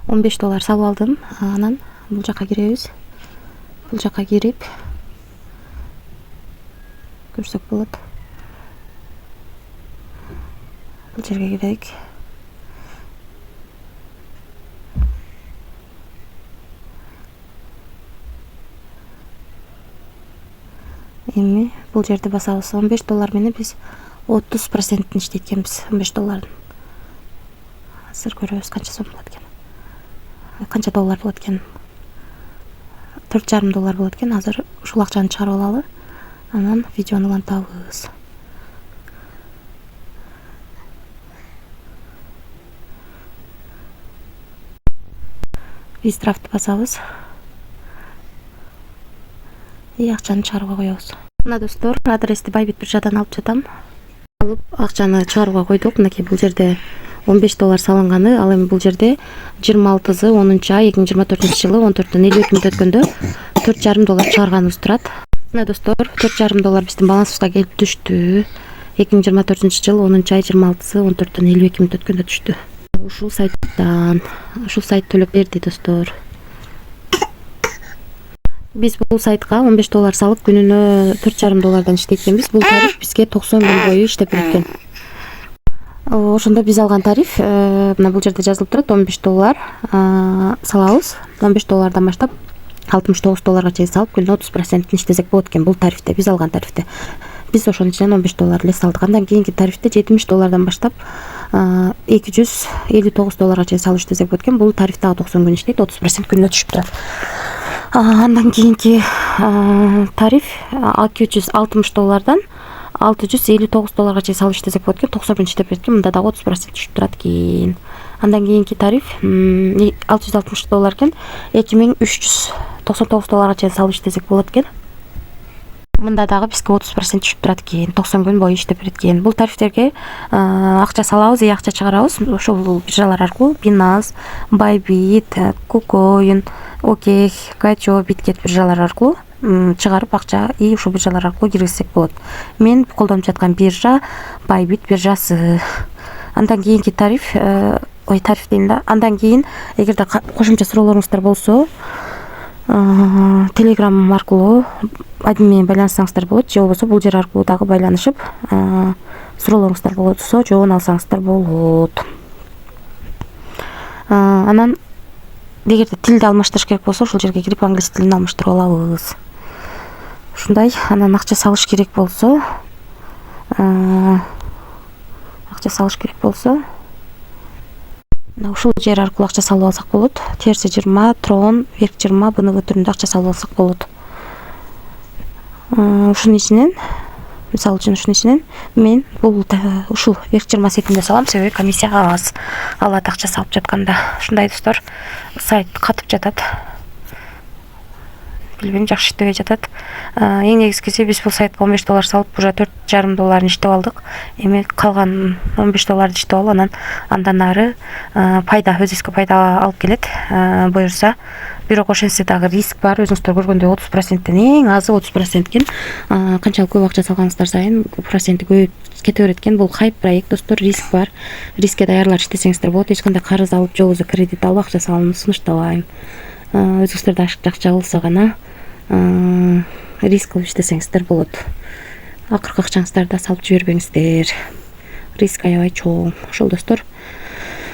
$15 салып алдым. Анан бул жака киребиз. Бул жака кирип көрсөк болот. Бул жерге кирейик. Эми бул жерди басабыз. $15 менен биз 30% иштейт экенбиз. $15. Азыр көрөбүз канча сом болот экен. Канча доллар болот экен. $4,5 болот экен. Азыр ушул акчаны чыгарып алалы. Анан видеону улантабыз. Биз драфтты басабыз. И акчаны чыгарууга коебуз. Мына достор, адрести Байбит биржадан алып жатам. Алып акчаны чыгарууга койдук. Мынакей бул жерде $15 салынганы. Ал эми бул жерде 26-10-ай 2024-жылы 14-52 мүнөт өткөндө $4,5 чыгарганыбыз турат. Мына достор, $4,5 биздин балансыбызга келип түштү. 2024-жылы 10-ай 26-14-52 мүнөт өткөндө түштү. Ушул сайт төлөп берди достор. Biz bu saytqa $15 салып күнүнө $4,5 иштейт экенбиз. Бул тариф бизге 90 күн бою иштеп берген. Ошондо биз алган тариф мына бул жерде жазылып турат, $15 салабыз. $15 баштап $69 чейин салып күнүнө 30% иштесек болот экен. Бул тарифте биз алган тарифте. Биз ошонун ичинен $15 эле салдык. Андан кийинки тарифте $70 баштап $259 чейин салып иштесек болот экен. Бул тарифте 90 күн иштейт, 30% күнүнө түшүп турат. Андан кийинки тариф $260 $659 чейин салып иштесек болот экен, 90 күн иштеп берет экен. Мында дагы 30% түшүп турат экен. Андан кийинки тариф $660 экен, $2399 чейин салып иштесек болот экен. Мында дагы бизге 30% түшүп турат экен, 90 күн бою иштеп берет экен. Бул тарифтерге акча салабыз, акча чыгарабыз. Ошол биржалар аркылуу Binance, Bybit, KuCoin, OKX, Gacho, Bitget биржалар аркылуу чыгарып акча и ушул биржалар аркылуу киргизсек болот. Мен колдонуп жаткан биржа Bybit биржасы. Андан кийинки тариф, тариф дейм да. Андан кийин эгерде кошумча суроолоруңуздар болсо, Telegram аркылуу админ менен байланыссаңыздар болот, же болбосо бул жер аркылуу дагы байланышып, суроолоруңуздар болсо жообун алсаңыздар болот. Анан эгерде тилди алмаштырыш керек болсо, ушул жерге кирип англис тилин алмаштырып алабыз. Ушундай. Анан акча салыш керек болсо, ушул жер аркылуу акча салып алсак болот. Терси 20, Tron, верх 20, БНВ түрүндө акча салып алсак болот. Ушунун ичинен, мисалы үчүн ушунун ичинен мен бул ушул верх 20 сетинде салам, себеби комиссия аз алат акча салып жатканда. Ушундай достор, сайт катып жатат. Билбейм, жакшы иштебей жатат. Эң негизгиси биз бул сайтка $15 салып, уже $4,5 иштеп алдык. Эми калган $15 иштеп алып, андан ары пайда, өзүбүзгө пайда алып келет. Буюрса, бирок ошентсе дагы риск бар. Өзүңүздөр көргөндөй 30%тен эң азы 30% экен. Канчалык көп акча салгансыздар сайын проценти көбөйүп кете берет экен. Бул хайп проект достор, риск бар. Рискке даярдалып иштесеңиздер болот. Эч кандай карыз алып, же болбосо кредит алып акча салууну сунуштабайм. Өзүңүздөрдө акча болсо гана риск кылып иштесеңиздер болот. Акыркы акчаңыздарды салып жибербеңиздер. Риск аябай чоң. Ошол достор.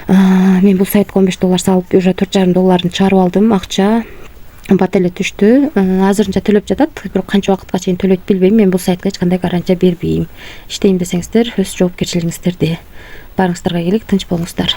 Мен бул сайтка $15 салып, уже $4,5 чыгарып алдым. Акча бат эле түштү. Азырынча төлөп жатат, бирок канча убакытка чейин төлөйт билбейм. Мен бул сайтка эч кандай гарантия бербейм. Иштейм десеңиздер, өз жоопкерчилигиңиздерде. Барыңыздарга келик, тынч болуңуздар.